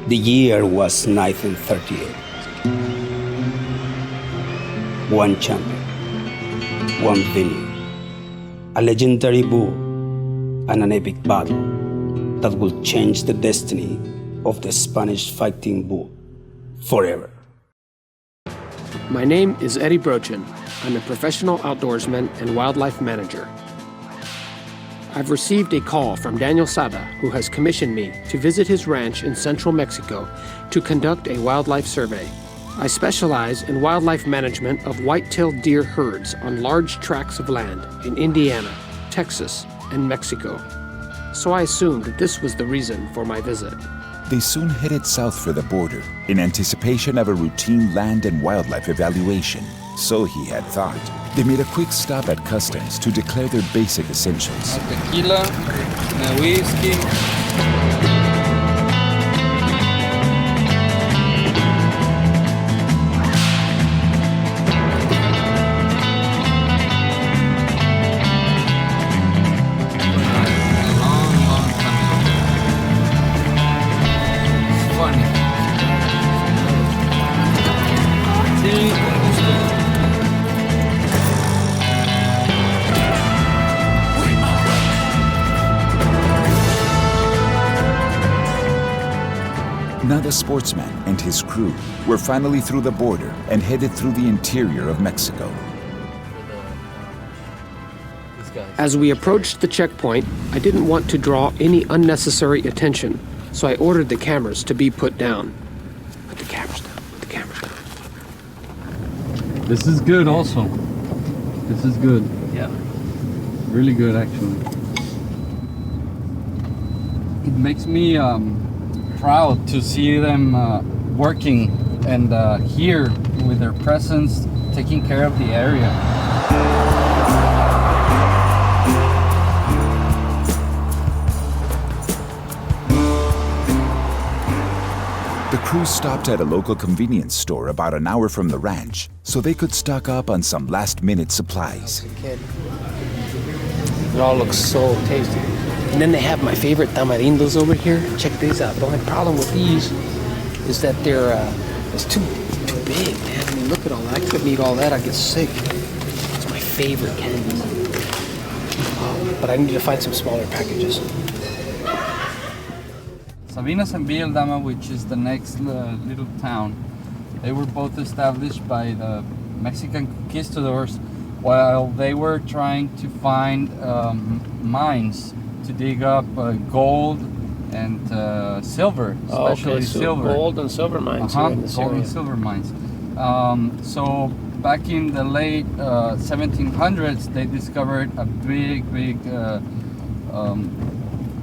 The year was 1938. One champion, one venue, a legendary bull, and an epic battle that will change the destiny of the Spanish fighting bull forever. My name is Eddie Broen. I'm a professional outdoorsman and wildlife manager. I've received a call from Daniel Sada, who has commissioned me to visit his ranch in central Mexico to conduct a wildlife survey. I specialize in wildlife management of white-tailed deer herds on large tracts of land in Indiana, Texas, and Mexico. So I assumed that this was the reason for my visit. They soon headed south for the border in anticipation of a routine land and wildlife evaluation. So he had thought. They made a quick stop at customs to declare their basic essentials. Tequila, whiskey. Now the sportsman and his crew were finally through the border and headed through the interior of Mexico. As we approached the checkpoint, I didn't want to draw any unnecessary attention, so I ordered the cameras to be put down. Put the cameras down, put the cameras down. This is good also. This is good. Yeah. Really good, actually. It makes me proud to see them working and here with their presence, taking care of the area. The crew stopped at a local convenience store about an hour from the ranch so they could stock up on some last-minute supplies. It all looks so tasty. And then they have my favorite tamarindos over here. Check these out. The only problem with these is that they're it's too big, man. I mean, look at all that. I couldn't eat all that. I'd get sick. It's my favorite candies. But I need to find some smaller packages. Sabinas and Villdama, which is the next little town, they were both established by the Mexican conquistadors while they were trying to find mines to dig up gold and silver, especially silver. Gold and silver mines. Gold and silver mines. So back in the late 1700s, they discovered a big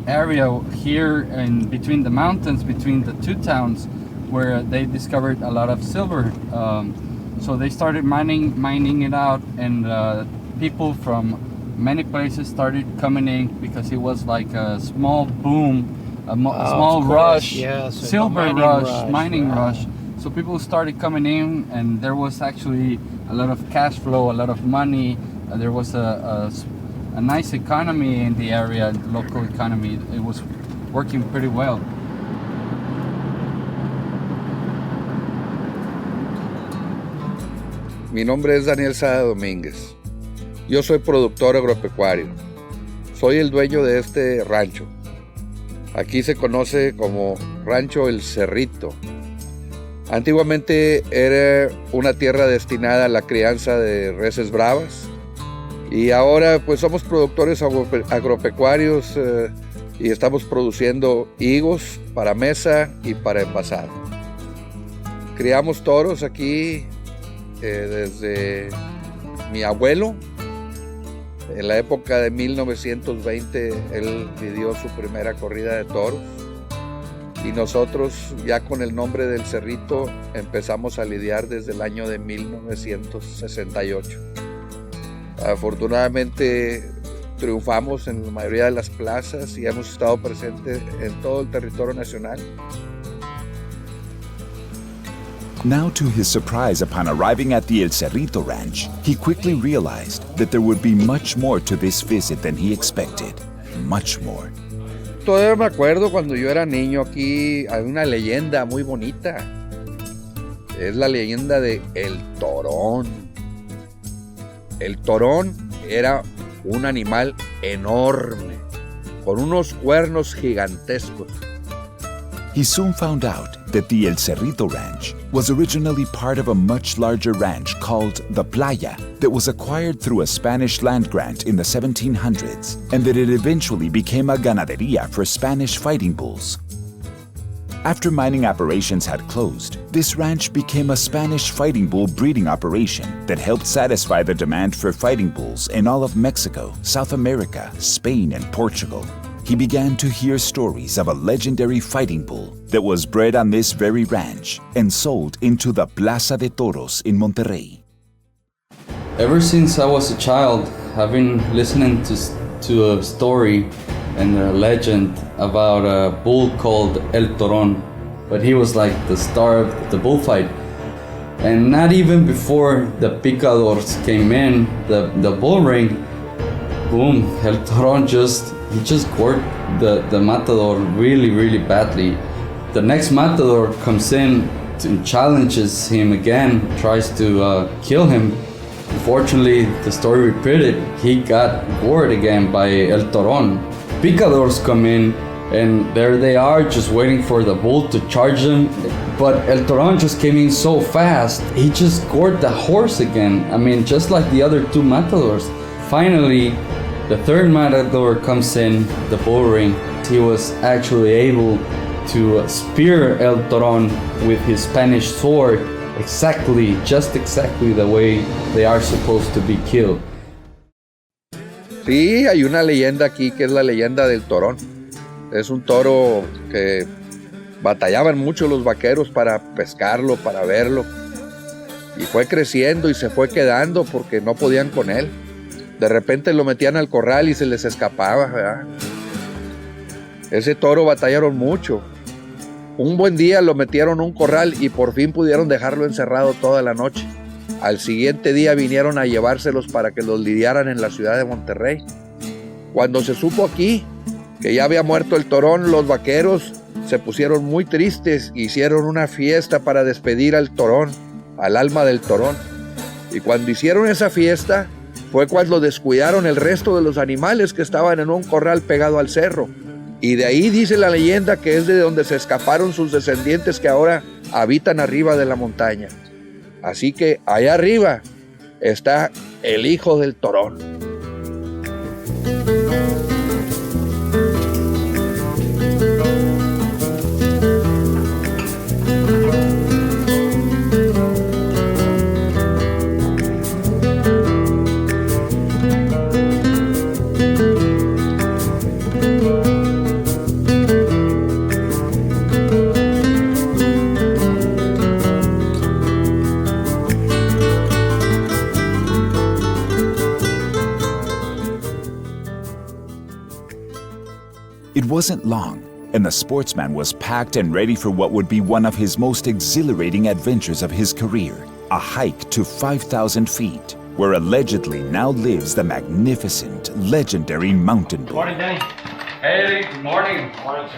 area here in between the mountains, between the two towns, where they discovered a lot of silver. So they started mining it out, and people from many places started coming in because it was like a small boom, small rush, yeah, so silver mining rush. So people started coming in, and there was actually a lot of cash flow, a lot of money. There was a nice economy in the area, local economy. It was working pretty well. Mi nombre es Daniel Sada Domínguez. Yo soy productor agropecuario. Soy el dueño de este rancho. Aquí se conoce como Rancho Elserito. Antiguamente era una tierra destinada a la crianza de reses bravas. Y ahora pues somos productores agropecuarios y estamos produciendo higos para mesa y para envasar. Criamos toros aquí desde mi abuelo. En la época de 1920 él pidió su primera corrida de toros y nosotros ya con el nombre del Cerrito empezamos a lidiar desde el año de 1968. Afortunadamente triunfamos en la mayoría de las plazas y hemos estado presentes en todo el territorio nacional. Now, to his surprise upon arriving at the Elserito Ranch, he quickly realized that there would be much more to this visit than he expected. Much more. todavía me acuerdo cuando yo era niño, aquí hay una leyenda muy bonita. Es la leyenda de El Torón. El torón era un animal enorme, con unos cuernos gigantescos. He soon found out that the Elserito Ranch was originally part of a much larger ranch called the Playa that was acquired through a Spanish land grant in the 1700s, and that it eventually became a ganaderia for Spanish fighting bulls. After mining operations had closed, this ranch became a Spanish fighting bull breeding operation that helped satisfy the demand for fighting bulls in all of Mexico, South America, Spain, and Portugal. He began to hear stories of a legendary fighting bull that was bred on this very ranch and sold into the Plaza de Toros in Monterrey. Ever since I was a child, I've been listening to a story and a legend about a bull called El Toron, but he was like the star of the bullfight. And not even before the picadors came in, the bull ring, boom, El Toron just gored the matador really badly. The next matador comes in and challenges him again, tries to kill him. Unfortunately, the story repeated, he got gored again by El Toron. Picadors come in and there they are just waiting for the bull to charge them. But El Toron just came in so fast, he just gored the horse again. I mean, just like the other two matadors. Finally, the third matador comes in the bull ring. He was actually able to spear El Toron with his Spanish sword just exactly the way they are supposed to be killed. Sí, hay una leyenda aquí que es la leyenda del Torón. Es un toro que batallaban mucho los vaqueros para pescarlo, para verlo. Y fue creciendo y se fue quedando porque no podían con él. De repente lo metían al corral y se les escapaba, ¿verdad? Ese toro batallaron mucho. Un buen día lo metieron a un corral y por fin pudieron dejarlo encerrado toda la noche. Al siguiente día vinieron a llevárselos para que los lidiaran en la ciudad de Monterrey. Cuando se supo aquí que ya había muerto el torón, los vaqueros se pusieron muy tristes, hicieron una fiesta para despedir al torón, al alma del torón. Y cuando hicieron esa fiesta, fue cuando descuidaron el resto de los animales que estaban en un corral pegado al cerro. Y de ahí dice la leyenda que es de donde se escaparon sus descendientes que ahora habitan arriba de la montaña. Así que allá arriba está el hijo del torón. It wasn't long, and the sportsman was packed and ready for what would be one of his most exhilarating adventures of his career, a hike to 5,000 feet, where allegedly now lives the magnificent, legendary mountain bull. Morning, Danny. Hey, Eddie. Good morning. Morning.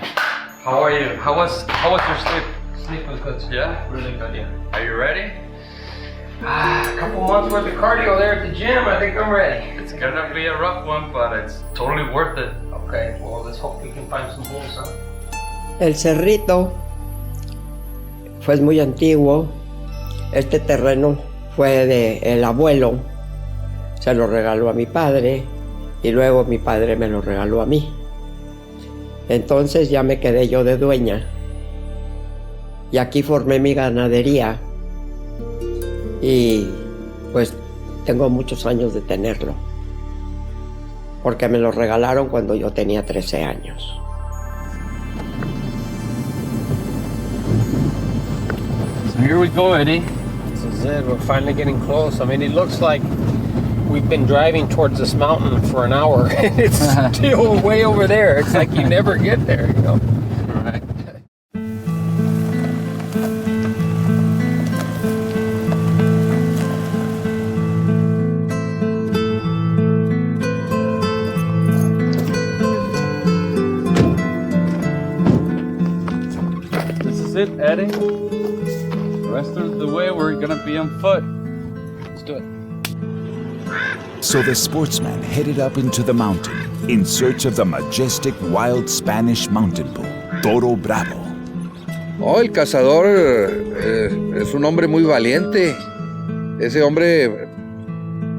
How are you? How was your sleep? Sleep was good, sir. Yeah? Really good, yeah. Are you ready? A couple months worth of cardio there at the gym. I think I'm ready. It's gonna be a rough one, but it's totally worth it. Okay, well, let's hope we can find some bulls, huh? El cerrito fue muy antiguo. Este terreno fue de el abuelo. Se lo regaló a mi padre y luego mi padre me lo regaló a mí. Entonces ya me quedé yo de dueña. Y aquí formé mi ganadería. Y pues tengo muchos años de tenerlo. Porque me lo regalaron cuando yo tenía 13 años. So here we go, Eddie. This is it. We're finally getting close. I mean, it looks like we've been driving towards this mountain for an hour, and it's still way over there. It's like you never get there, you know? Right. That's it, Eddie. The rest of the way we're gonna be on foot. Let's do it. So the sportsman headed up into the mountain in search of the majestic wild Spanish mountain bull, Toro Bravo. Oh, el cazador es un hombre muy valiente. Ese hombre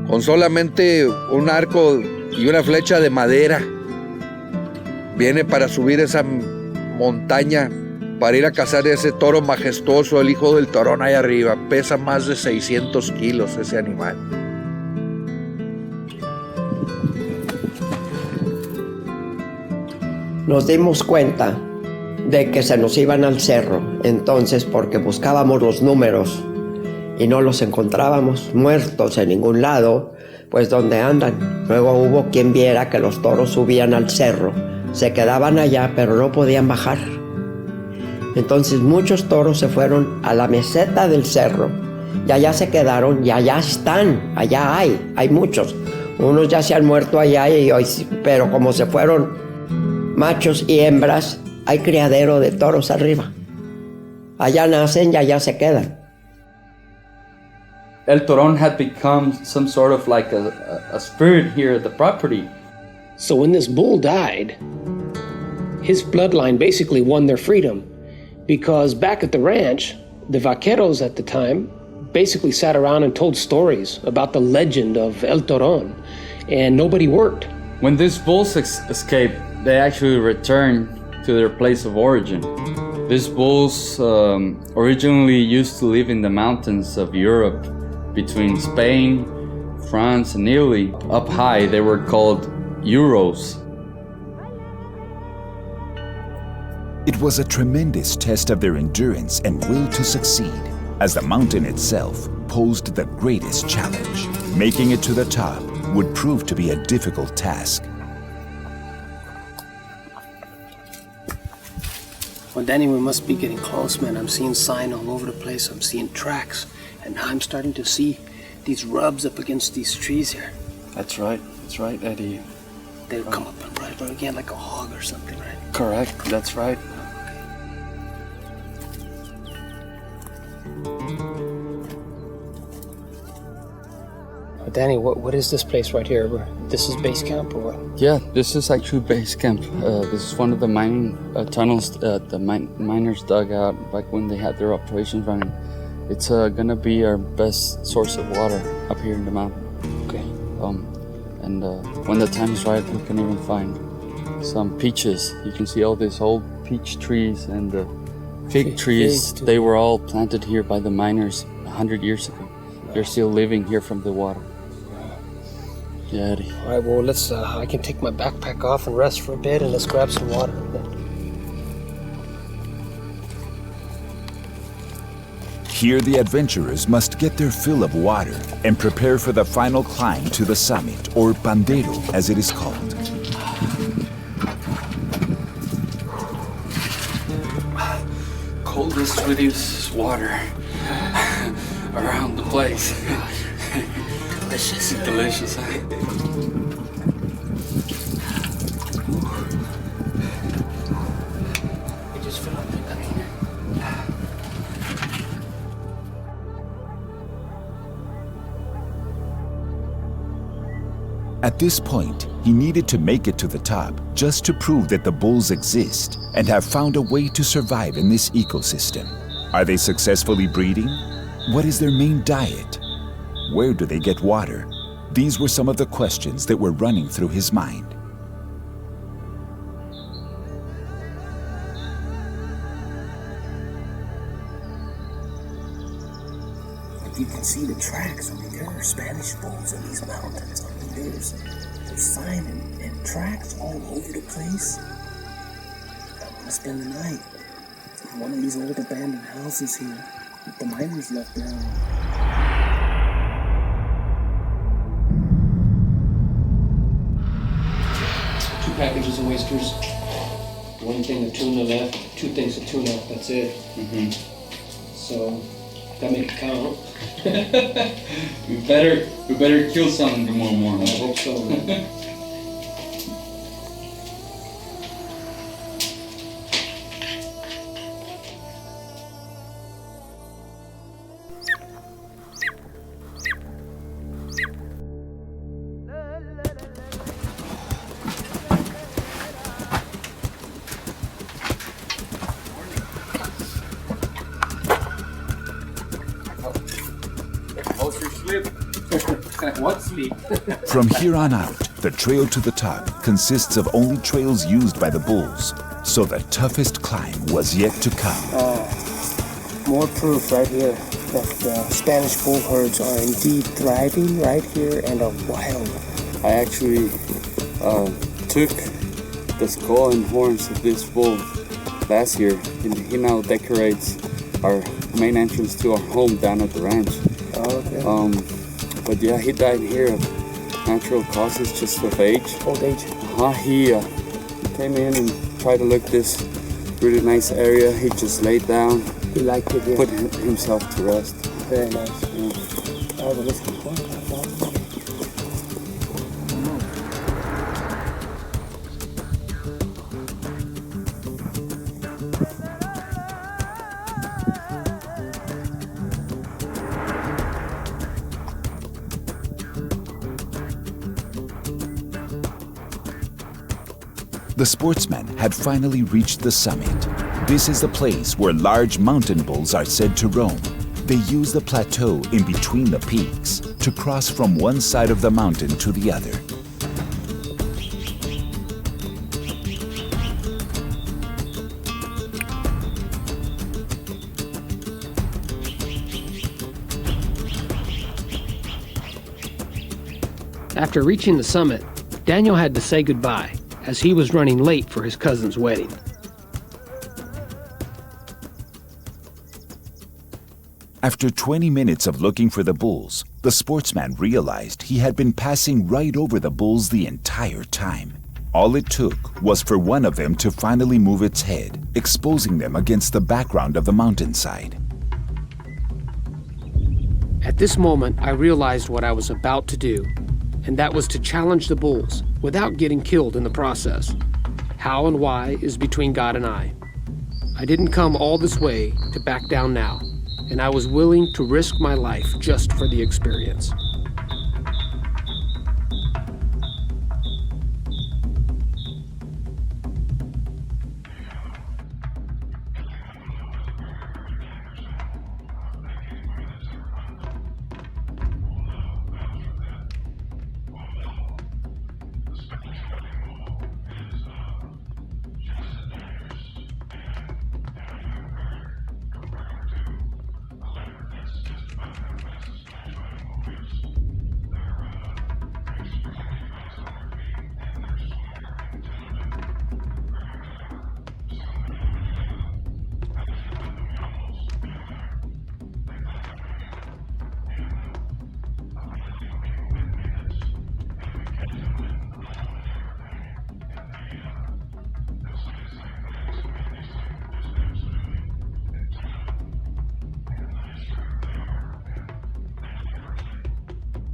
con solamente un arco y una flecha de madera viene para subir esa montaña para ir a cazar ese toro majestuoso, el hijo del Torón ahí arriba. Pesa más de 600 kilos ese animal. Nos dimos cuenta de que se nos iban al cerro, entonces porque buscábamos los números y no los encontrábamos muertos en ningún lado, pues ¿dónde andan? Luego hubo quien viera que los toros subían al cerro, se quedaban allá pero no podían bajar. Entonces muchos toros se fueron a la meseta del cerro y allá se quedaron y allá están, allá hay muchos. Unos ya se han muerto allá, pero como se fueron machos y hembras, hay criadero de toros arriba. Allá nacen y allá se quedan. El Toron had become some sort of like a spirit here at the property. So when this bull died, his bloodline basically won their freedom, because back at the ranch, the vaqueros at the time basically sat around and told stories about the legend of El Toron, and nobody worked. When these bulls escaped, they actually returned to their place of origin. These bulls originally used to live in the mountains of Europe between Spain, France, and Italy. Up high, they were called Euros. It was a tremendous test of their endurance and will to succeed, as the mountain itself posed the greatest challenge. Making it to the top would prove to be a difficult task. Well, Danny, we must be getting close, man. I'm seeing sign all over the place. I'm seeing tracks. And now I'm starting to see these rubs up against these trees here. That's right, Eddie. They would come up and right again like a hog or something, right? Correct, that's right. Danny, what is this place right here? This is base camp or what? Yeah, this is actually base camp. This is one of the mining tunnels that the miners dug out back when they had their operations running. It's gonna be our best source of water up here in the mountain. Okay. And when the time is right, we can even find some peaches. You can see all these old peach trees and the fig trees. They were all planted here by the miners 100 years ago. They're still living here from the water. Yeah, Eddie. All right, well, let's, I can take my backpack off and rest for a bit, and let's grab some water. Here the adventurers must get their fill of water and prepare for the final climb to the summit, or Pandero as it is called. Coldest, sweetest water around the place. Delicious. Delicious, huh? At this point, he needed to make it to the top just to prove that the bulls exist and have found a way to survive in this ecosystem. Are they successfully breeding? What is their main diet? Where do they get water? These were some of the questions that were running through his mind. You can see the tracks. I mean, there are Spanish bulls in these mountains. I mean, there's sign and tracks all over the place. I'm gonna spend the night in one of these old abandoned houses here that the miners left behind. Two packages of oysters, one thing of tuna left, two things of tuna, that's it. Mm-hmm. So, that make it count. we better kill something tomorrow morning. I hope so. sleep. From here on out, the trail to the top consists of only trails used by the bulls, so the toughest climb was yet to come. More proof right here that Spanish bull herds are indeed thriving right here and are wild. I actually took the skull and horns of this bull last year, and he now decorates our main entrance to our home down at the ranch. Oh, okay. But yeah, he died here of natural causes, just of age. Old age. He came in and tried to look this really nice area. He just laid down. He liked it here. Put himself to rest. Very nice. Yeah. Oh, but listen, The sportsmen had finally reached the summit. This is the place where large mountain bulls are said to roam. They use the plateau in between the peaks to cross from one side of the mountain to the other. After reaching the summit, Daniel had to say goodbye, as he was running late for his cousin's wedding. After 20 minutes of looking for the bulls, the sportsman realized he had been passing right over the bulls the entire time. All it took was for one of them to finally move its head, exposing them against the background of the mountainside. At this moment, I realized what I was about to do, and that was to challenge the bulls without getting killed in the process. How and why is between God and I. I didn't come all this way to back down now, and I was willing to risk my life just for the experience.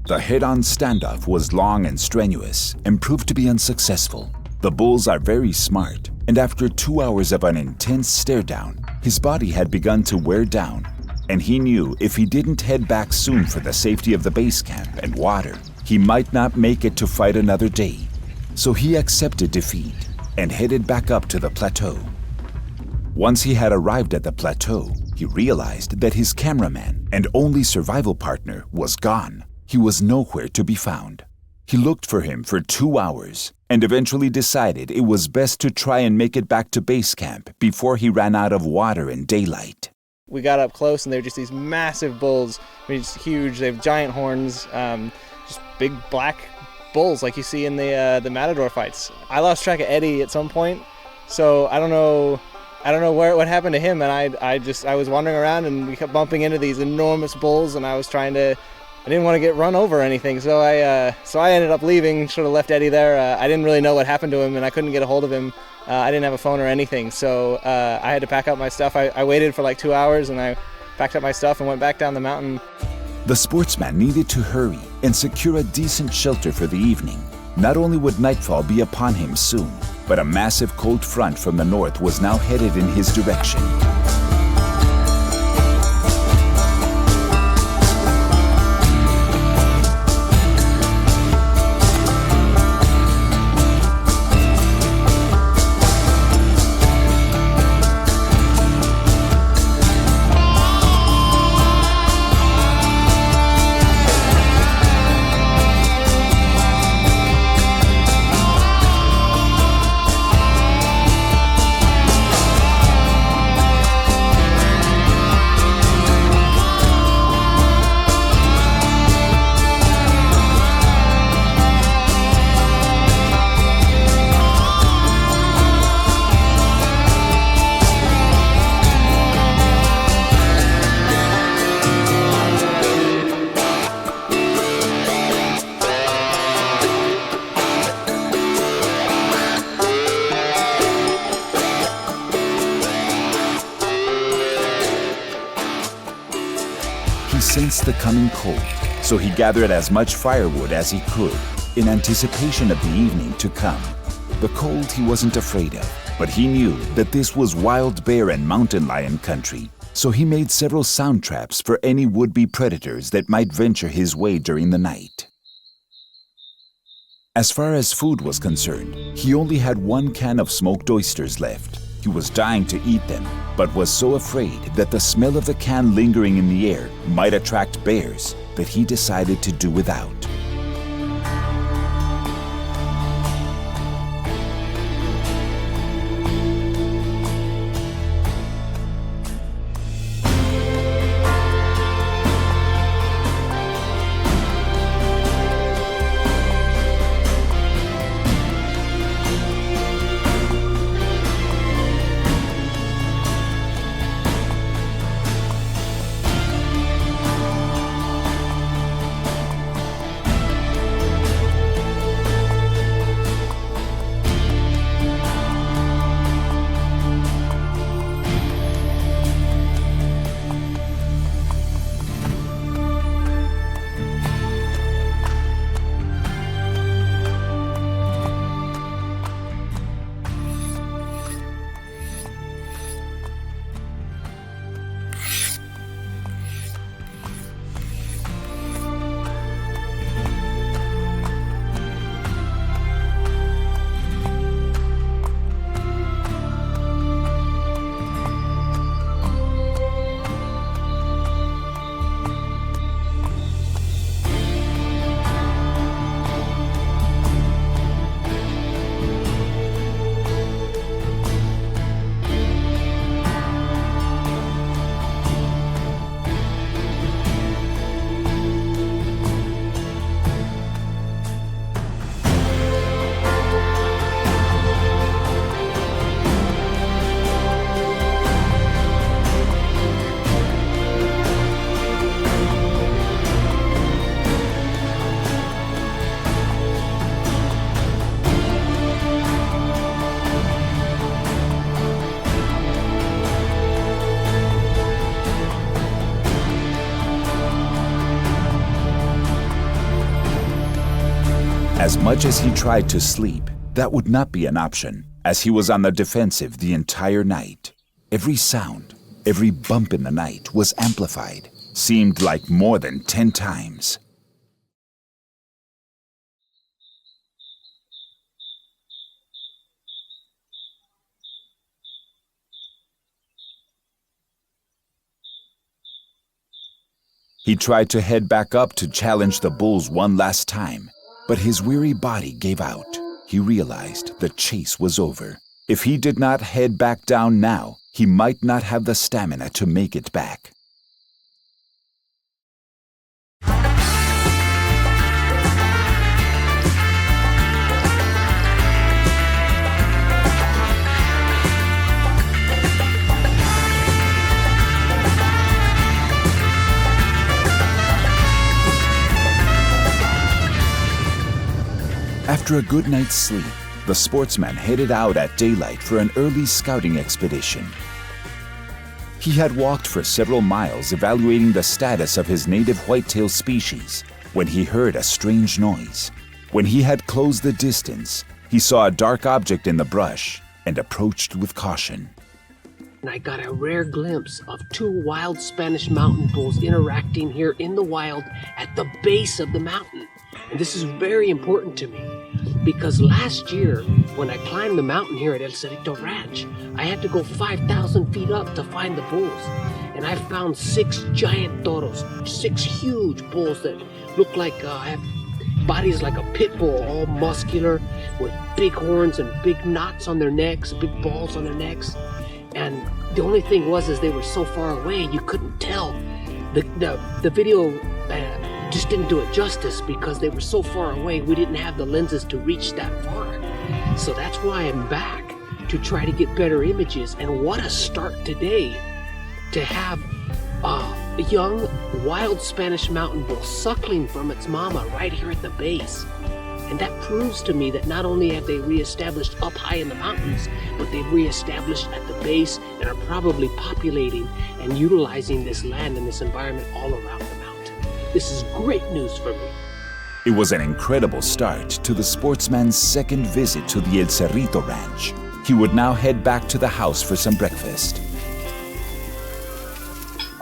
The head-on standoff was long and strenuous and proved to be unsuccessful. The bulls are very smart, and after 2 hours of an intense stare-down, his body had begun to wear down, and he knew if he didn't head back soon for the safety of the base camp and water, he might not make it to fight another day. So he accepted defeat and headed back up to the plateau. Once he had arrived at the plateau, he realized that his cameraman and only survival partner was gone. He was nowhere to be found. He looked for him for 2 hours and eventually decided it was best to try and make it back to base camp before he ran out of water and daylight. We got up close and they were just these massive bulls. I mean, just huge. They have giant horns, just big black bulls like you see in the matador fights. I lost track of Eddie at some point, so I don't know what happened to him. And I was wandering around and we kept bumping into these enormous bulls, and I didn't want to get run over or anything, so I ended up leaving, sort of left Eddie there. I didn't really know what happened to him, and I couldn't get a hold of him. I didn't have a phone or anything, so I had to pack up my stuff. I waited for like 2 hours, and I packed up my stuff and went back down the mountain. The sportsman needed to hurry and secure a decent shelter for the evening. Not only would nightfall be upon him soon, but a massive cold front from the north was now headed in his direction. sensed the coming cold, so he gathered as much firewood as he could in anticipation of the evening to come. The cold he wasn't afraid of, but he knew that this was wild bear and mountain lion country, so he made several sound traps for any would-be predators that might venture his way during the night. As far as food was concerned, he only had 1 can of smoked oysters left. He was dying to eat them, but was so afraid that the smell of the can lingering in the air might attract bears that he decided to do without. As much as he tried to sleep, that would not be an option, as he was on the defensive the entire night. Every sound, every bump in the night was amplified, seemed like more than 10 times. He tried to head back up to challenge the bulls one last time, but his weary body gave out. He realized the chase was over. If he did not head back down now, he might not have the stamina to make it back. After a good night's sleep, the sportsman headed out at daylight for an early scouting expedition. He had walked for several miles evaluating the status of his native whitetail species when he heard a strange noise. When he had closed the distance, he saw a dark object in the brush and approached with caution. And I got a rare glimpse of 2 wild Spanish mountain bulls interacting here in the wild at the base of the mountain. And this is very important to me because last year when I climbed the mountain here at Elserito Ranch, I had to go 5,000 feet up to find the bulls. And I found 6 giant toros, 6 huge bulls that look like have bodies like a pit bull, all muscular with big horns and big knots on their necks, big balls on their necks. And the only thing was they were so far away you couldn't tell. The video just didn't do it justice because they were so far away we didn't have the lenses to reach that far. So that's why I'm back to try to get better images. And what a start today to have a young wild Spanish mountain bull suckling from its mama right here at the base. And that proves to me that not only have they reestablished up high in the mountains, but they've reestablished at the base and are probably populating and utilizing this land and this environment all around the mountain. This is great news for me. It was an incredible start to the sportsman's second visit to the Elserito Ranch. He would now head back to the house for some breakfast.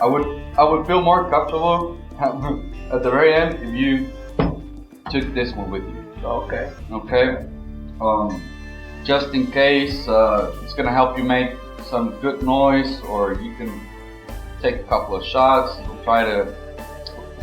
I would feel more comfortable at the very end if you took this one with you. Okay. Okay. Just in case, it's gonna help you make some good noise, or you can take a couple of shots and try to.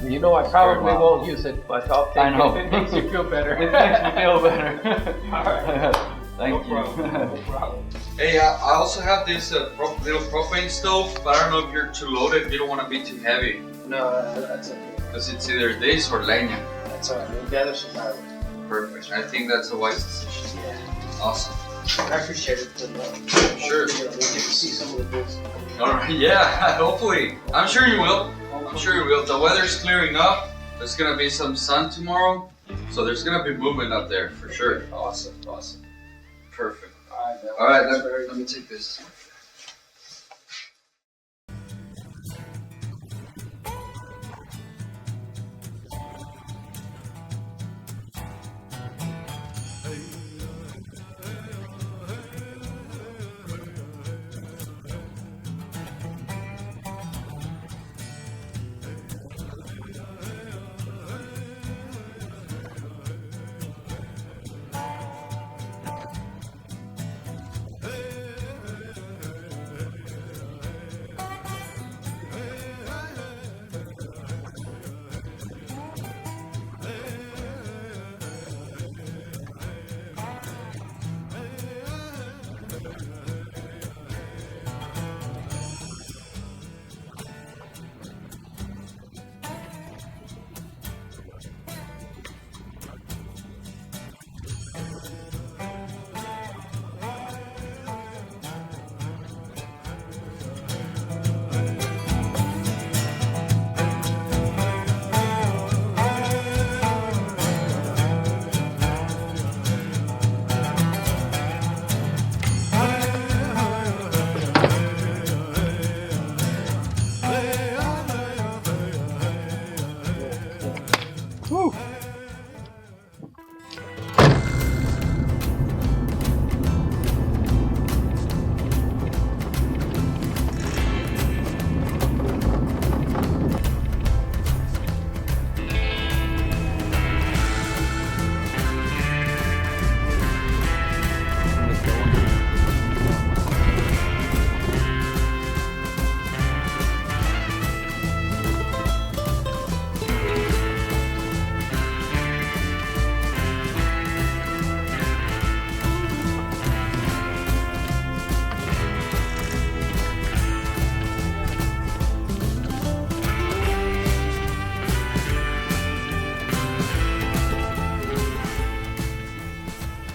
You know, I probably won't use it, but I'll take I know. it. It makes you feel better. It makes me feel better. All right. Thank you. No problem. Hey, I also have this little propane stove, but I don't know if you're too loaded. You don't want to be too heavy. No, that's okay. Because it's either this or leña. That's all right. We'll gather some firewood. Perfect. I think that's a wise decision. Yeah. Awesome. I appreciate it. Sure. We'll get to see some of the things. All right. Yeah. Hopefully. I'm sure you will. I'm sure you will. The weather's clearing up. There's gonna be some sun tomorrow, so there's gonna be movement up there for sure. Awesome. Awesome. Perfect. All right. Let me take this.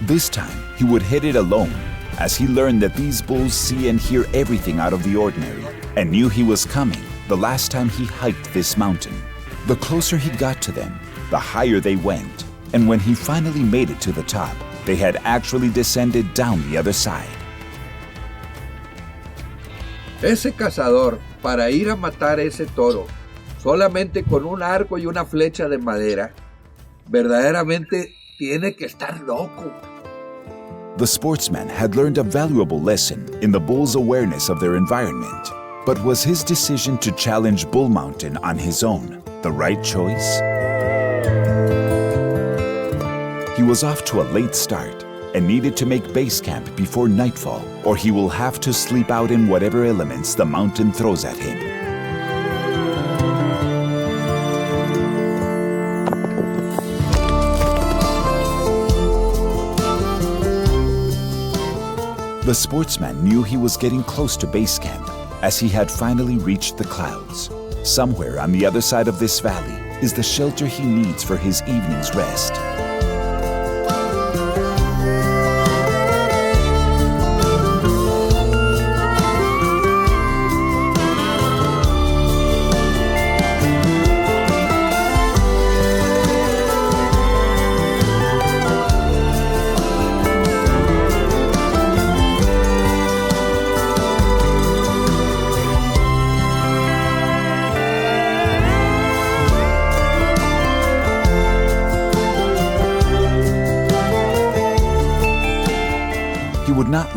This time, he would hit it alone, as he learned that these bulls see and hear everything out of the ordinary, and knew he was coming the last time he hiked this mountain. The closer he got to them, the higher they went, and when he finally made it to the top, they had actually descended down the other side. Ese cazador, para ir a matar ese toro, solamente con un arco y una flecha de madera, verdaderamente tiene que estar loco. The sportsman had learned a valuable lesson in the bull's awareness of their environment. But was his decision to challenge Bull Mountain on his own the right choice? He was off to a late start and needed to make base camp before nightfall, or he will have to sleep out in whatever elements the mountain throws at him. The sportsman knew he was getting close to base camp, as he had finally reached the clouds. Somewhere on the other side of this valley is the shelter he needs for his evening's rest.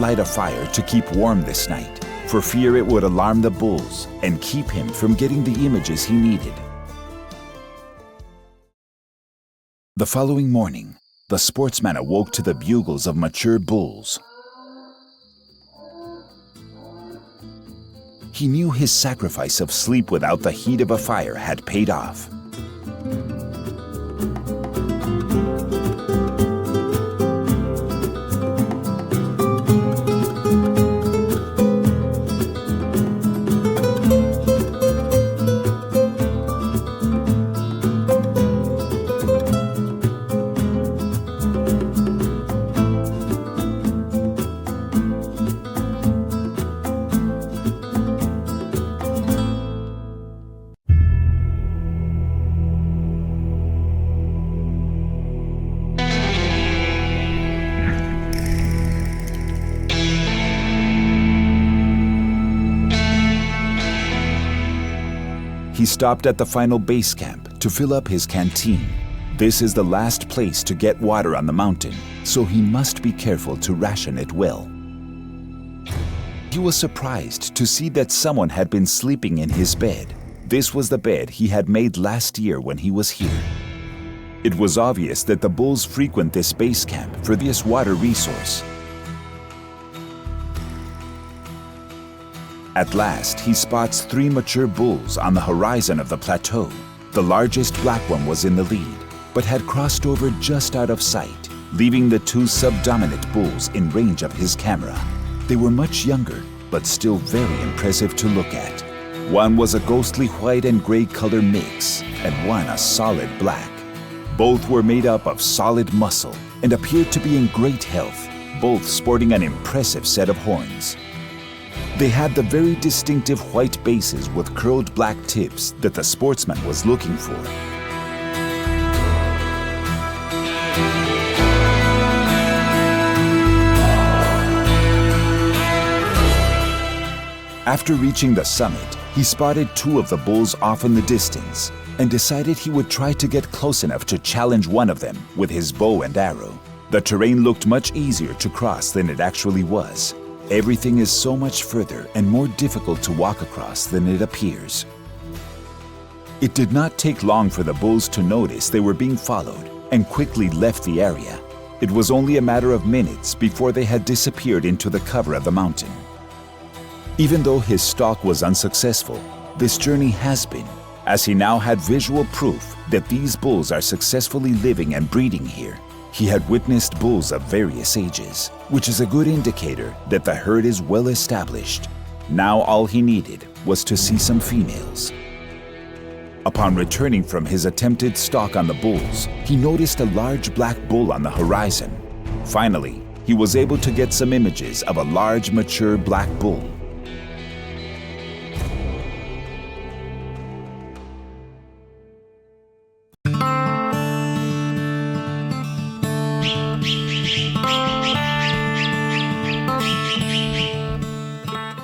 light a fire to keep warm this night, for fear it would alarm the bulls and keep him from getting the images he needed. The following morning, the sportsman awoke to the bugles of mature bulls. He knew his sacrifice of sleep without the heat of a fire had paid off. He stopped at the final base camp to fill up his canteen. This is the last place to get water on the mountain, so he must be careful to ration it well. He was surprised to see that someone had been sleeping in his bed. This was the bed he had made last year when he was here. It was obvious that the bulls frequent this base camp for this water resource. At last, he spots 3 mature bulls on the horizon of the plateau. The largest black one was in the lead, but had crossed over just out of sight, leaving the 2 subdominant bulls in range of his camera. They were much younger, but still very impressive to look at. One was a ghostly white and gray color mix, and one a solid black. Both were made up of solid muscle and appeared to be in great health, both sporting an impressive set of horns. They had the very distinctive white bases with curled black tips that the sportsman was looking for. After reaching the summit, he spotted 2 of the bulls off in the distance and decided he would try to get close enough to challenge one of them with his bow and arrow. The terrain looked much easier to cross than it actually was. Everything is so much further and more difficult to walk across than it appears. It did not take long for the bulls to notice they were being followed and quickly left the area. It was only a matter of minutes before they had disappeared into the cover of the mountain. Even though his stalk was unsuccessful, this journey has been, as he now had visual proof that these bulls are successfully living and breeding here. He had witnessed bulls of various ages, which is a good indicator that the herd is well established. Now all he needed was to see some females. Upon returning from his attempted stalk on the bulls, he noticed a large black bull on the horizon. Finally, he was able to get some images of a large, mature black bull.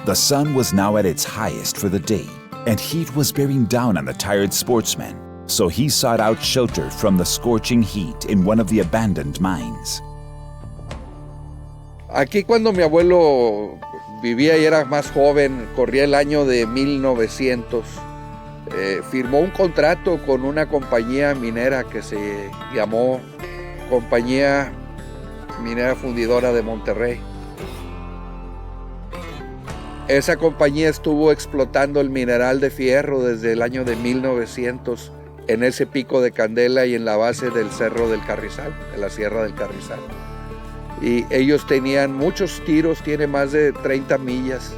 The sun was now at its highest for the day, and heat was bearing down on the tired sportsman, so he sought out shelter from the scorching heat in one of the abandoned mines. Aquí cuando mi abuelo vivía y era más joven, corría el año de 1900, firmó un contrato con una compañía minera que se llamó Compañía Minera Fundidora de Monterrey. Esa compañía estuvo explotando el mineral de fierro desde el año de 1900 en ese pico de Candela y en la base del Cerro del Carrizal, de la Sierra del Carrizal. Y ellos tenían muchos tiros, tiene más de 30 millas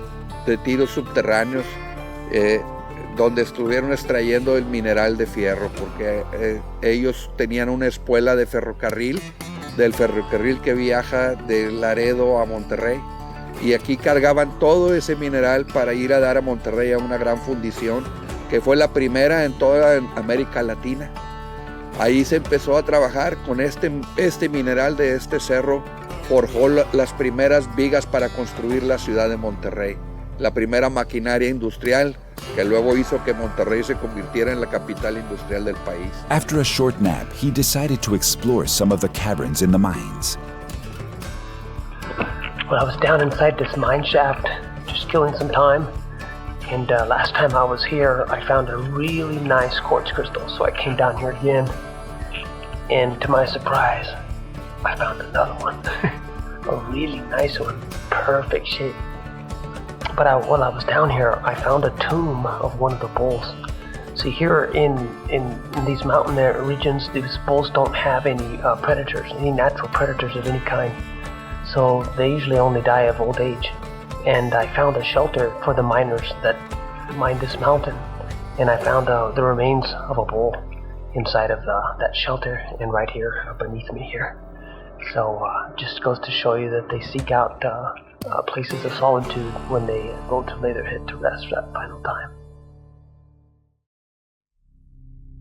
de tiros subterráneos donde estuvieron extrayendo el mineral de fierro, porque ellos tenían una espuela de ferrocarril, del ferrocarril que viaja de Laredo a Monterrey. Y aquí cargaban todo ese mineral para ir a dar a Monterrey a una gran fundición, que fue la primera en toda América Latina. Ahí se empezó a trabajar con este mineral de este cerro, forjó las primeras vigas para construir la ciudad de Monterrey, la primera maquinaria industrial que luego hizo que Monterrey se convirtiera en la capital industrial del país. After a short nap, he decided to explore some of the caverns in the mines. Well, I was down inside this mine shaft, just killing some time. And last time I was here, I found a really nice quartz crystal, so I came down here again. And to my surprise, I found another one. A really nice one, perfect shape. But while I was down here, I found a tomb of one of the bulls. See, here in these mountain regions, these bulls don't have any predators, any natural predators of any kind. So they usually only die of old age. And I found a shelter for the miners that mine this mountain. And I found the remains of a bull inside of that shelter, and right here beneath me here. So just goes to show you that they seek out places of solitude when they go to lay their head to rest for that final time.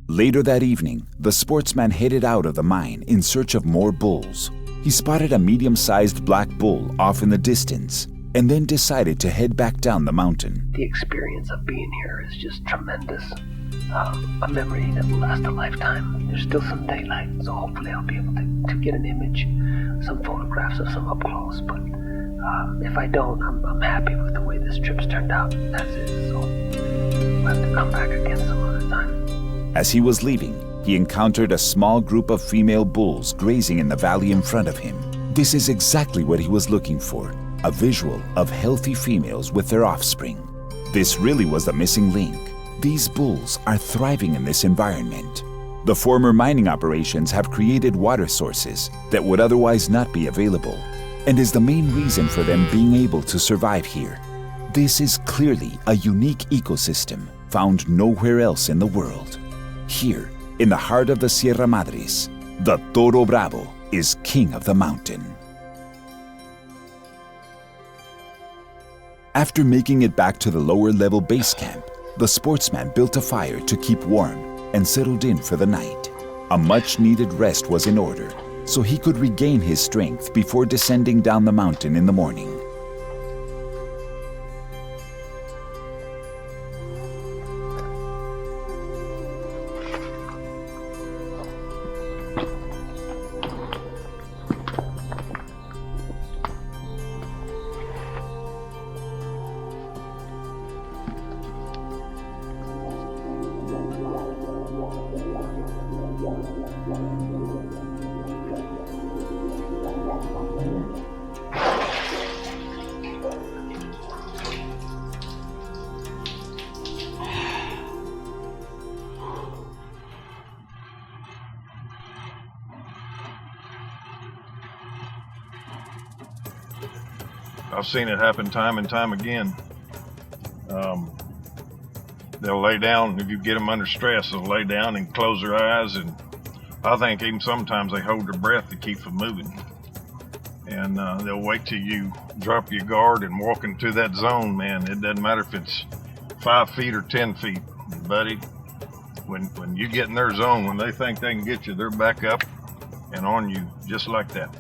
Later that evening, the sportsman headed out of the mine in search of more bulls. He spotted a medium-sized black bull off in the distance, and then decided to head back down the mountain. The experience of being here is just tremendous. A memory that will last a lifetime. There's still some daylight, so hopefully I'll be able to get an image, some photographs of some up close. But if I don't, I'm happy with the way this trip's turned out. That's it. So we'll have to come back again some other time. As he was leaving, he encountered a small group of female bulls grazing in the valley in front of him. This is exactly what he was looking for, a visual of healthy females with their offspring. This really was the missing link. These bulls are thriving in this environment. The former mining operations have created water sources that would otherwise not be available, and is the main reason for them being able to survive here. This is clearly a unique ecosystem found nowhere else in the world. Here, in the heart of the Sierra Madres, the Toro Bravo is king of the mountain. After making it back to the lower level base camp, the sportsman built a fire to keep warm and settled in for the night. A much-needed rest was in order, so he could regain his strength before descending down the mountain in the morning. I've seen it happen time and time again. They'll lay down, if you get them under stress, they'll lay down and close their eyes, and I think even sometimes they hold their breath to keep from moving. And they'll wait till you drop your guard and walk into that zone, man. It doesn't matter if it's 5 feet or 10 feet, buddy. When you get in their zone, when they think they can get you, they're back up and on you just like that.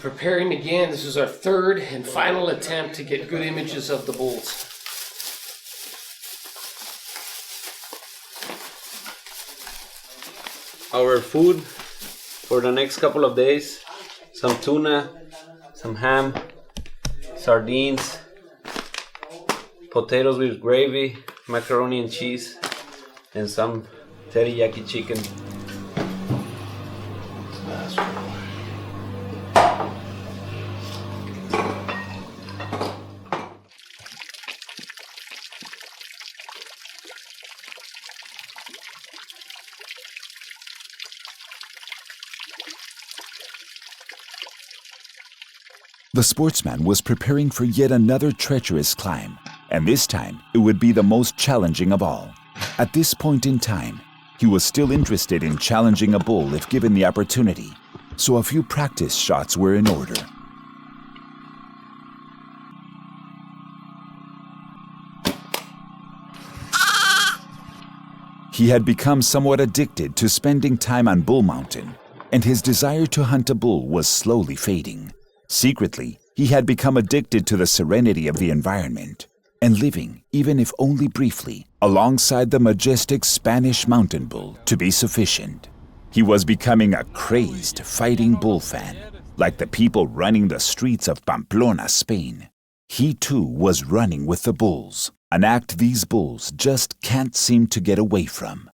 Preparing again. This is our third and final attempt to get good images of the bulls. Our food for the next couple of days: some tuna, some ham, sardines, potatoes with gravy, macaroni and cheese, and some teriyaki chicken. The sportsman was preparing for yet another treacherous climb, and this time it would be the most challenging of all. At this point in time, he was still interested in challenging a bull if given the opportunity, so a few practice shots were in order. He had become somewhat addicted to spending time on Bull Mountain, and his desire to hunt a bull was slowly fading. Secretly, he had become addicted to the serenity of the environment and living, even if only briefly, alongside the majestic Spanish mountain bull to be sufficient. He was becoming a crazed fighting bull fan, like the people running the streets of Pamplona, Spain. He too was running with the bulls, an act these bulls just can't seem to get away from.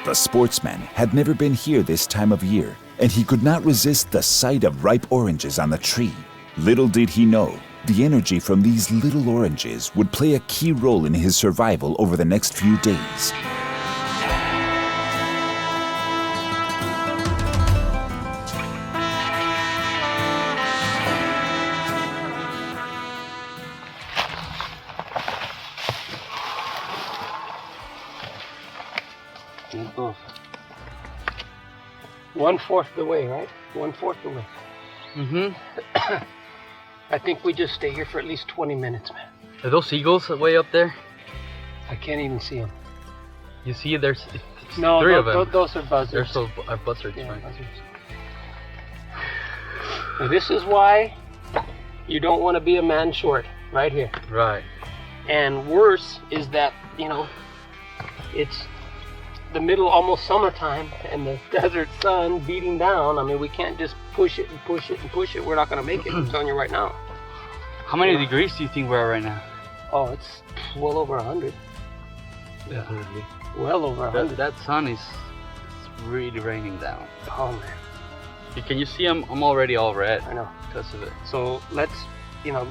The sportsman had never been here this time of year, and he could not resist the sight of ripe oranges on the tree. Little did he know, the energy from these little oranges would play a key role in his survival over the next few days. One-fourth the way, right? One-fourth the way. Mm-hmm. I think we just stay here for at least 20 minutes, man. Are those eagles way up there? I can't even see them. You see, there's No, three of them. those are buzzards. They're so buzzards, Yeah, right? buzzards. Now, this is why you don't want to be a man short, right here. Right. And worse is that, it's the middle, almost summertime, and the desert sun beating down. I mean, we can't just push it and push it and push it. We're not going to make it, I'm telling you right now. How many degrees do you think we're at right now? Oh, it's well over 100. Definitely. Well over 100. That sun is really raining down. Oh, man. Can you see I'm already all red? I know. Because of it. So let's,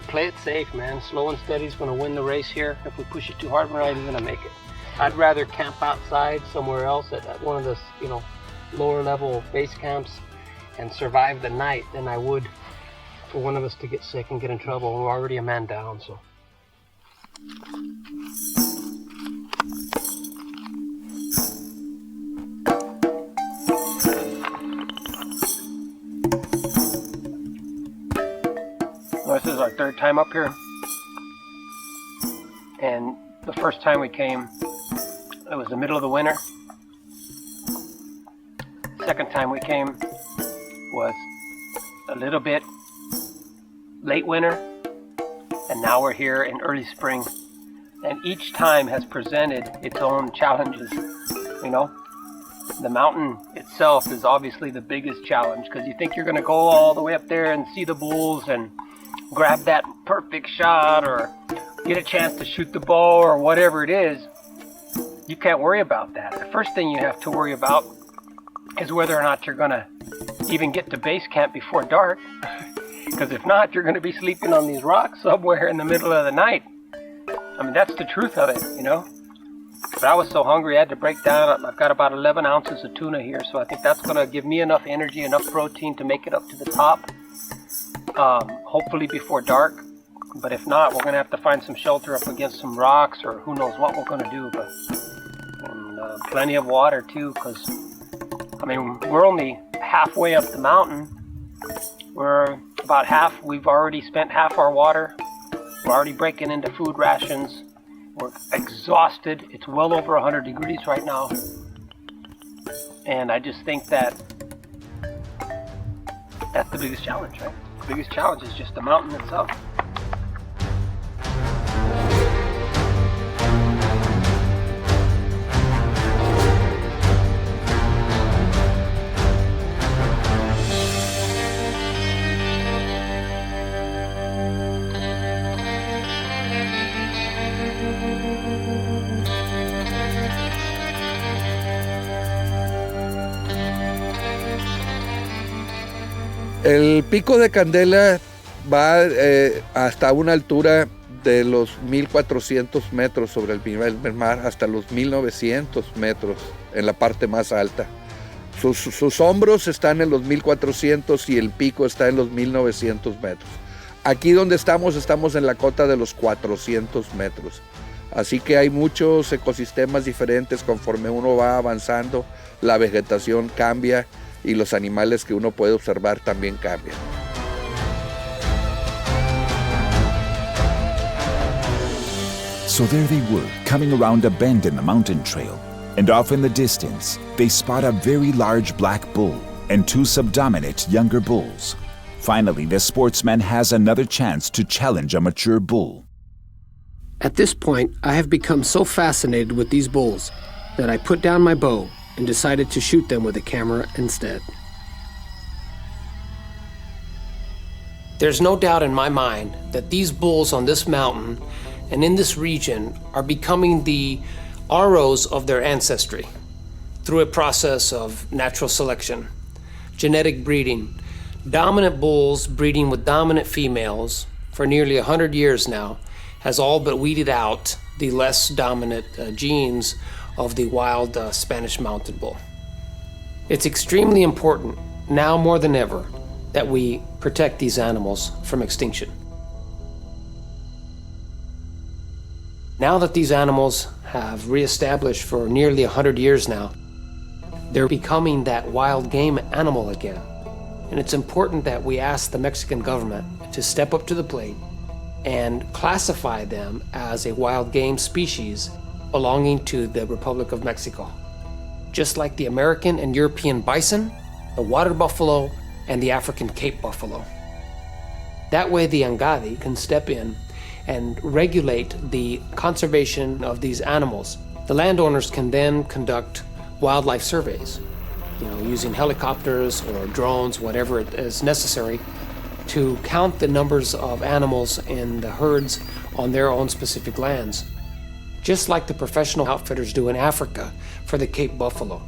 play it safe, man. Slow and steady is going to win the race here. If we push it too hard, we're not even going to make it. I'd rather camp outside somewhere else at one of the, lower level base camps and survive the night than I would for one of us to get sick and get in trouble. We're already a man down, so. Well, this is our third time up here. And the first time we came, it was the middle of the winter. Second time we came was a little bit late winter, and now we're here in early spring. And each time has presented its own challenges, The mountain itself is obviously the biggest challenge, because you think you're going to go all the way up there and see the bulls and grab that perfect shot or get a chance to shoot the bow or whatever it is. You can't worry about that. The first thing you have to worry about is whether or not you're going to even get to base camp before dark. Because if not, you're going to be sleeping on these rocks somewhere in the middle of the night. I mean, that's the truth of it, But I was so hungry, I had to break down. I've got about 11 ounces of tuna here, so I think that's going to give me enough energy, enough protein to make it up to the top. Hopefully before dark. But if not, we're going to have to find some shelter up against some rocks, or who knows what we're going to do. But plenty of water too, because we're only halfway up the mountain. We're about half. We've already spent half our water. We're already breaking into food rations, We're exhausted. It's well over 100 degrees right now. And I just think that that's the biggest challenge, right? The biggest challenge is just the mountain itself. El pico de Candela va hasta una altura de los 1400 metros sobre el nivel del mar, hasta los 1900 metros en la parte más alta. Sus hombros están en los 1400 y el pico está en los 1900 metros. Aquí donde estamos en la cota de los 400 metros. Así que hay muchos ecosistemas diferentes. Conforme uno va avanzando, la vegetación cambia y los animales que uno puede observar también cambian. So there they were, coming around a bend in the mountain trail, and off in the distance, they spot a very large black bull and two subdominant younger bulls. Finally, the sportsman has another chance to challenge a mature bull. At this point, I have become so fascinated with these bulls that I put down my bow and decided to shoot them with a camera instead. There's no doubt in my mind that these bulls on this mountain and in this region are becoming the ROs of their ancestry through a process of natural selection, genetic breeding, dominant bulls breeding with dominant females for nearly 100 years now has all but weeded out the less dominant genes of the wild Spanish mountain bull. It's extremely important, now more than ever, that we protect these animals from extinction. Now that these animals have reestablished for nearly 100 years now, they're becoming that wild game animal again. And it's important that we ask the Mexican government to step up to the plate and classify them as a wild game species belonging to the Republic of Mexico, just like the American and European bison, the water buffalo, and the African Cape buffalo. That way the Angadi can step in and regulate the conservation of these animals. The landowners can then conduct wildlife surveys, using helicopters or drones, whatever is necessary, to count the numbers of animals in the herds on their own specific lands, just like the professional outfitters do in Africa for the Cape buffalo.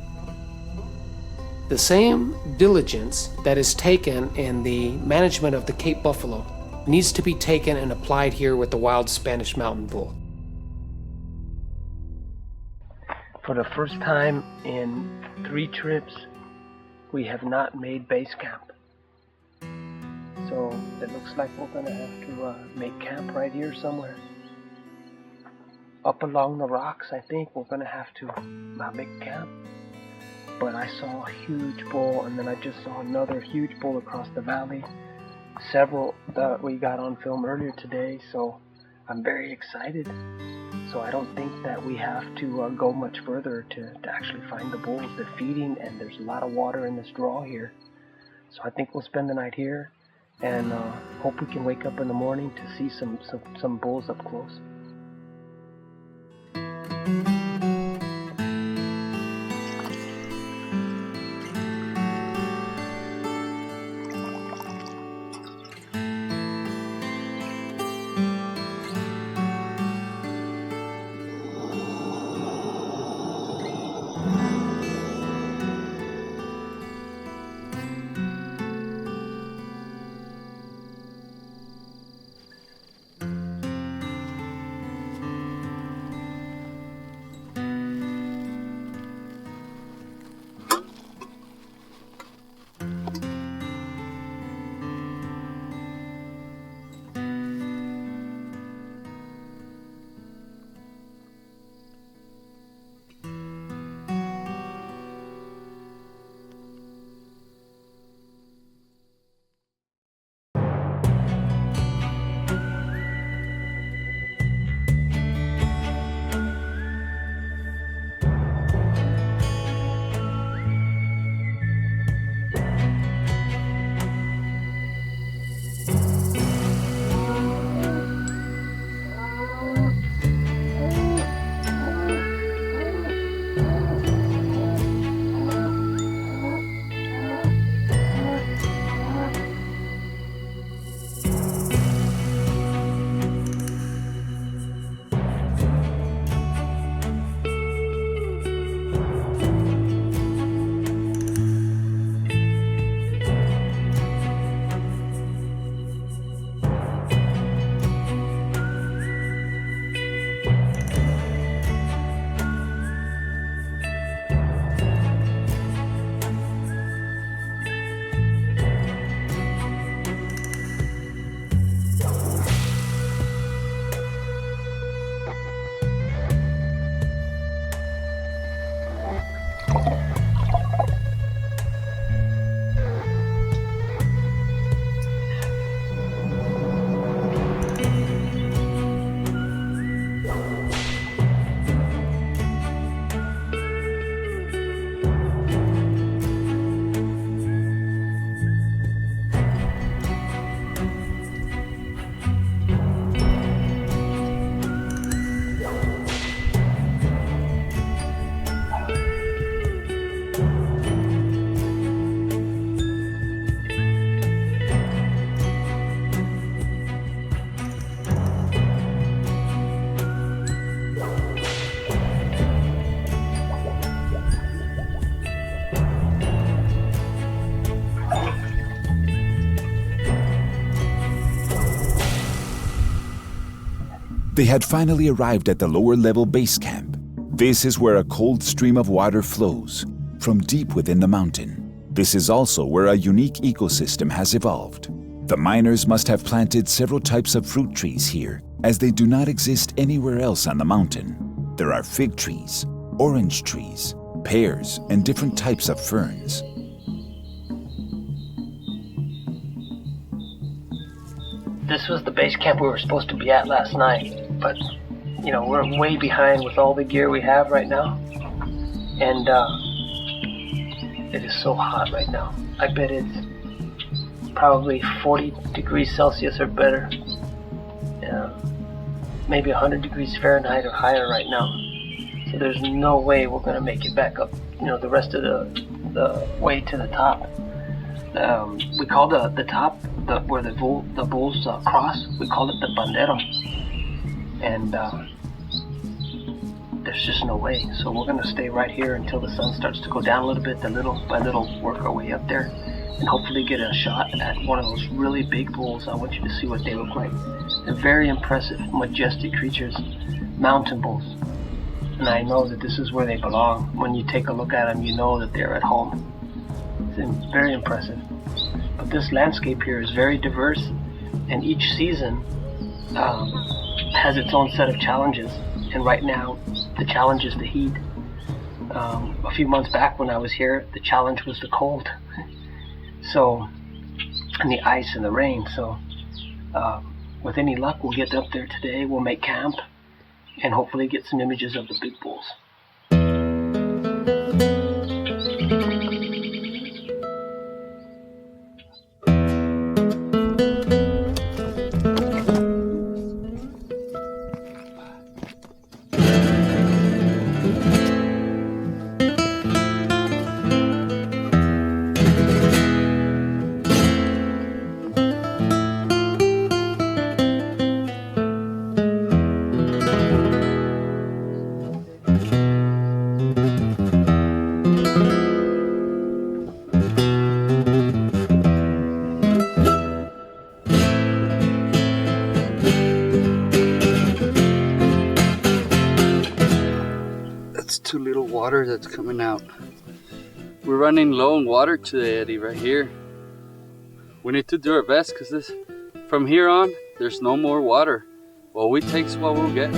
The same diligence that is taken in the management of the Cape buffalo needs to be taken and applied here with the wild Spanish mountain bull. For the first time in 3 trips, we have not made base camp. So it looks like we're gonna have to make camp right here somewhere. Up along the rocks, I think we're gonna have to make camp. But I saw a huge bull, and then I just saw another huge bull across the valley. Several that we got on film earlier today, so I'm very excited. So I don't think that we have to go much further to actually find the bulls. They're feeding, and there's a lot of water in this draw here. So I think we'll spend the night here, and hope we can wake up in the morning to see some bulls up close. They had finally arrived at the lower level base camp. This is where a cold stream of water flows from deep within the mountain. This is also where a unique ecosystem has evolved. The miners must have planted several types of fruit trees here, as they do not exist anywhere else on the mountain. There are fig trees, orange trees, pears, and different types of ferns. This was the base camp we were supposed to be at last night, but we're way behind with all the gear we have right now, and it is so hot right now. I bet it's probably 40 degrees Celsius or better, maybe 100 degrees Fahrenheit or higher right now. So there's no way we're going to make it back up, the rest of the way to the top. We call the top, where the bulls cross, we call it the bandero. And there's just no way. So we're going to stay right here until the sun starts to go down a little bit, then little by little work our way up there, and hopefully get a shot at one of those really big bulls. I want you to see what they look like. They're very impressive, majestic creatures, mountain bulls. And I know that this is where they belong. When you take a look at them, you know that they're at home. It's very impressive. But this landscape here is very diverse, and each season has its own set of challenges. And right now, the challenge is the heat. A few months back when I was here, the challenge was the cold. So, and the ice and the rain. So, with any luck, we'll get up there today. We'll make camp and hopefully get some images of the big bulls. Too little water that's coming out. We're running low on water today, Eddie, right here. We need to do our best because from here on, there's no more water. What we take's what we'll get.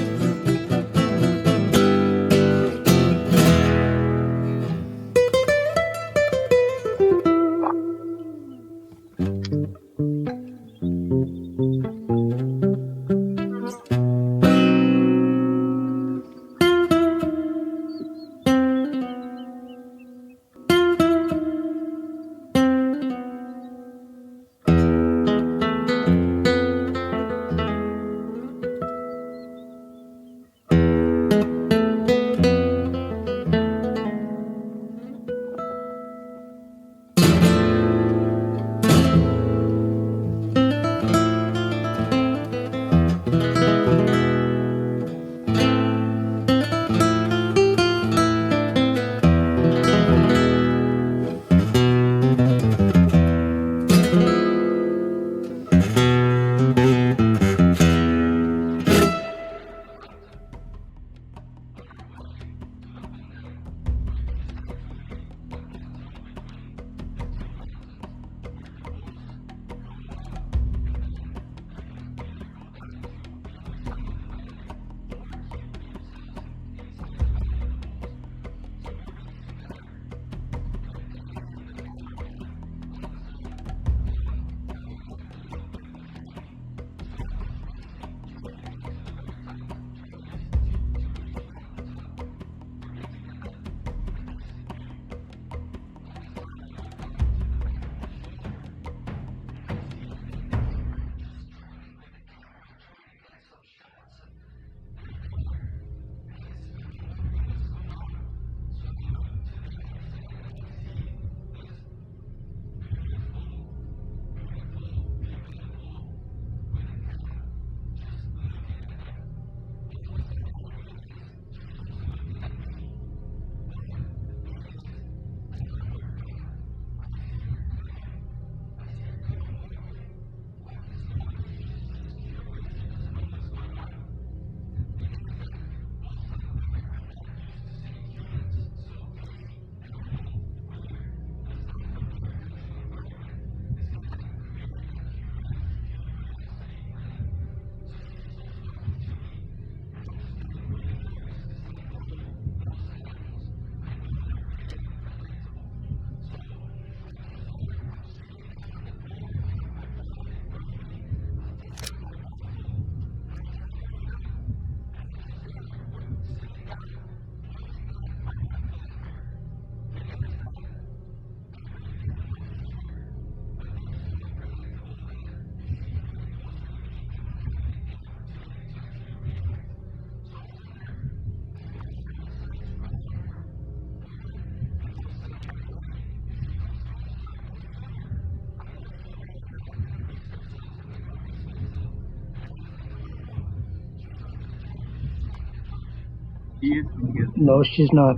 She is from here. No, she's not.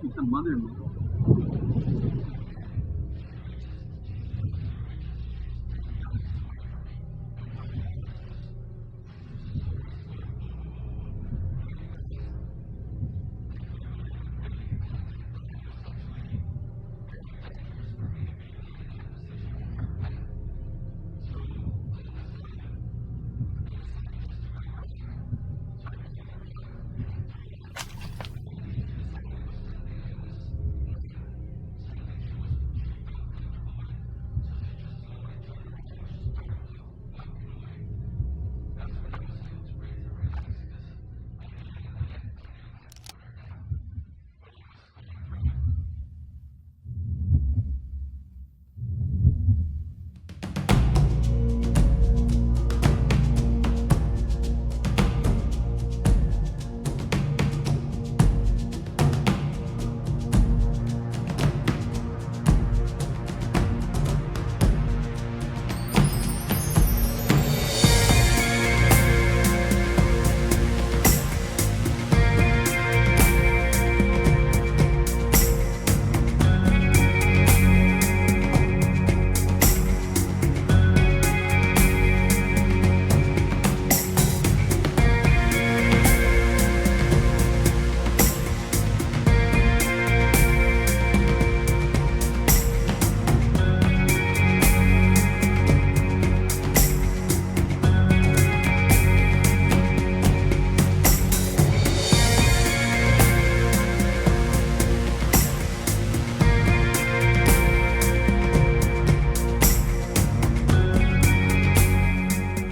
She's a mother.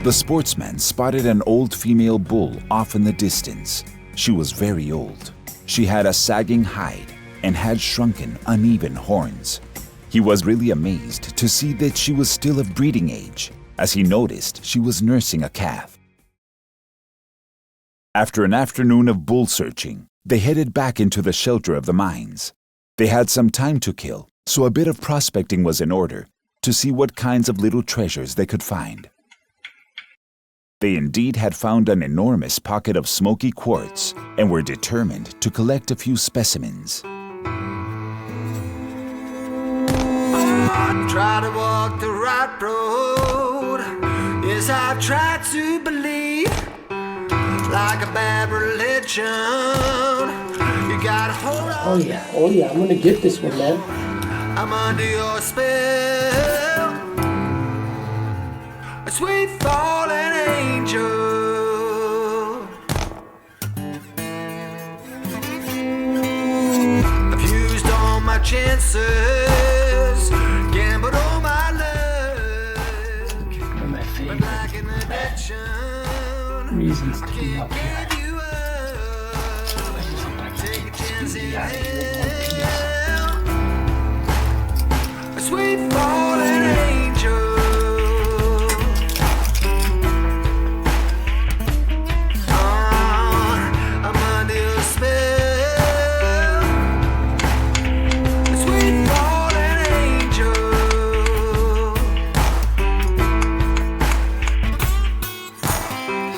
The sportsman spotted an old female bull off in the distance. She was very old. She had a sagging hide and had shrunken, uneven horns. He was really amazed to see that she was still of breeding age, as he noticed she was nursing a calf. After an afternoon of bull searching, they headed back into the shelter of the mines. They had some time to kill, so a bit of prospecting was in order to see what kinds of little treasures they could find. They indeed had found an enormous pocket of smoky quartz and were determined to collect a few specimens. Try to walk the right road. Yes, I've tried to believe, like a bad religion. You gotta hold on. Oh yeah, I'm gonna get this one, man. I'm under your spell, a sweet fallen angel. I've used all my chances, gambled all my luck, but like an addiction, Reasons to be up I here. gave you up. Take a chance in hell, a sweet fallen angel. I'm under your spell, a sweet fallen angel.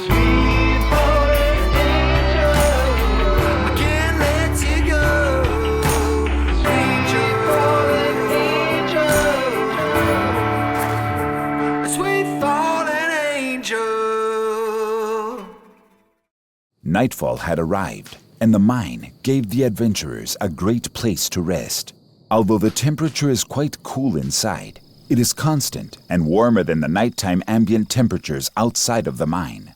Sweet fallen angel, I can't let you go. Sweet fallen angel, a sweet fallen angel. Nightfall had arrived, and the mine gave the adventurers a great place to rest. Although the temperature is quite cool inside, it is constant and warmer than the nighttime ambient temperatures outside of the mine.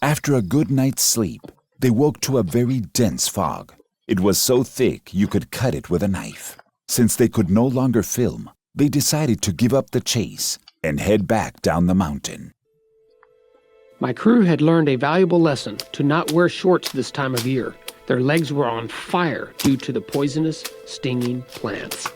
After a good night's sleep, they woke to a very dense fog. It was so thick you could cut it with a knife. Since they could no longer film, they decided to give up the chase and head back down the mountain. My crew had learned a valuable lesson to not wear shorts this time of year. Their legs were on fire due to the poisonous, stinging plants.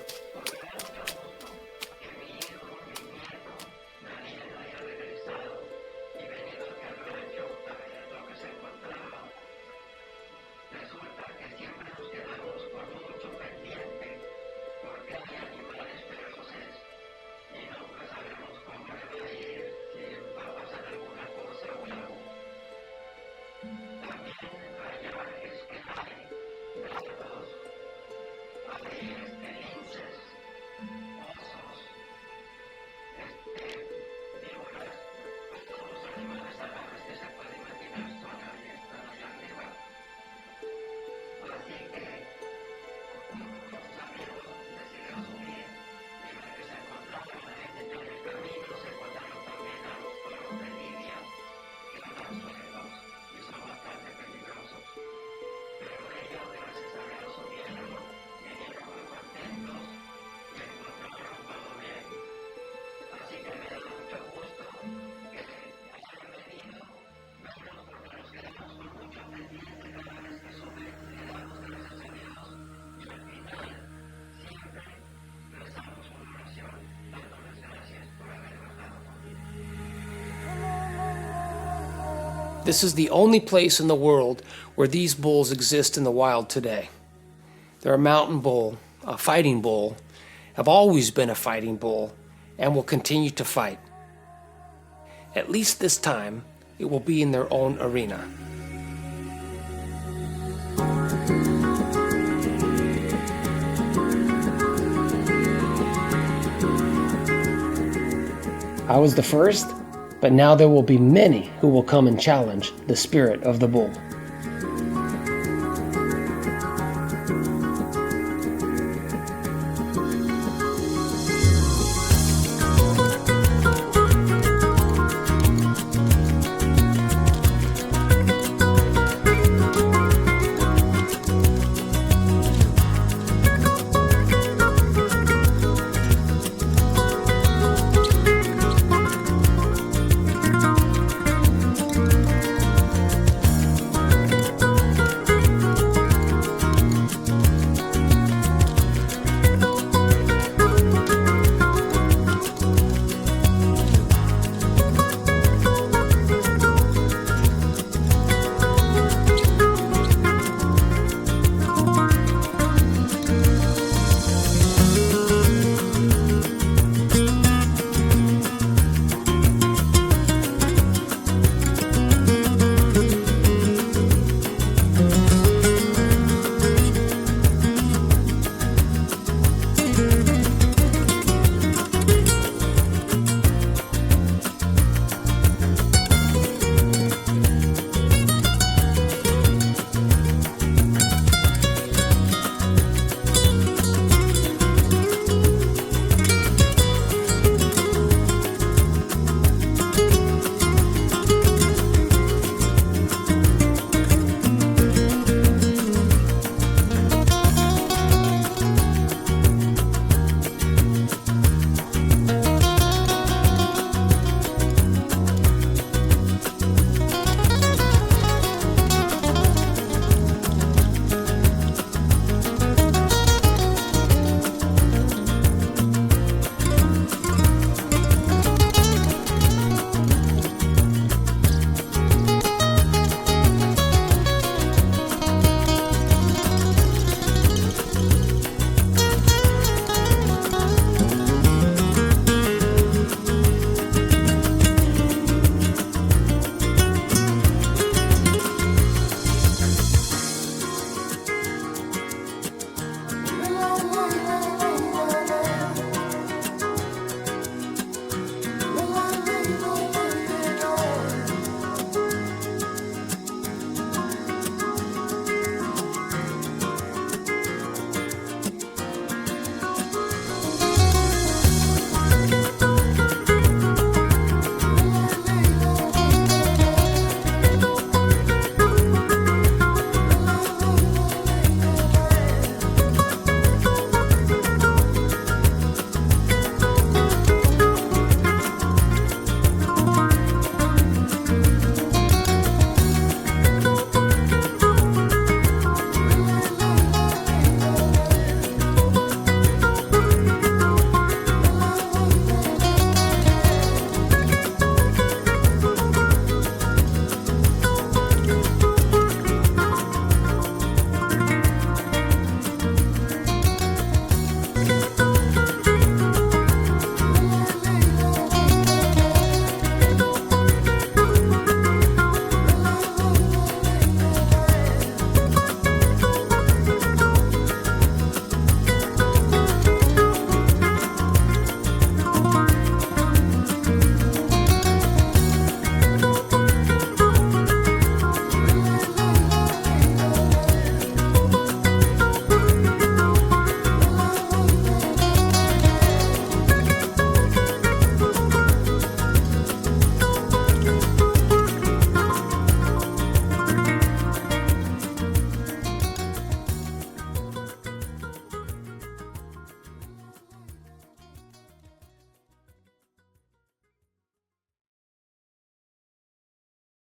This is the only place in the world where these bulls exist in the wild today. They're a mountain bull, a fighting bull, have always been a fighting bull, and will continue to fight. At least this time, it will be in their own arena. I was the first, but now there will be many who will come and challenge the spirit of the bull.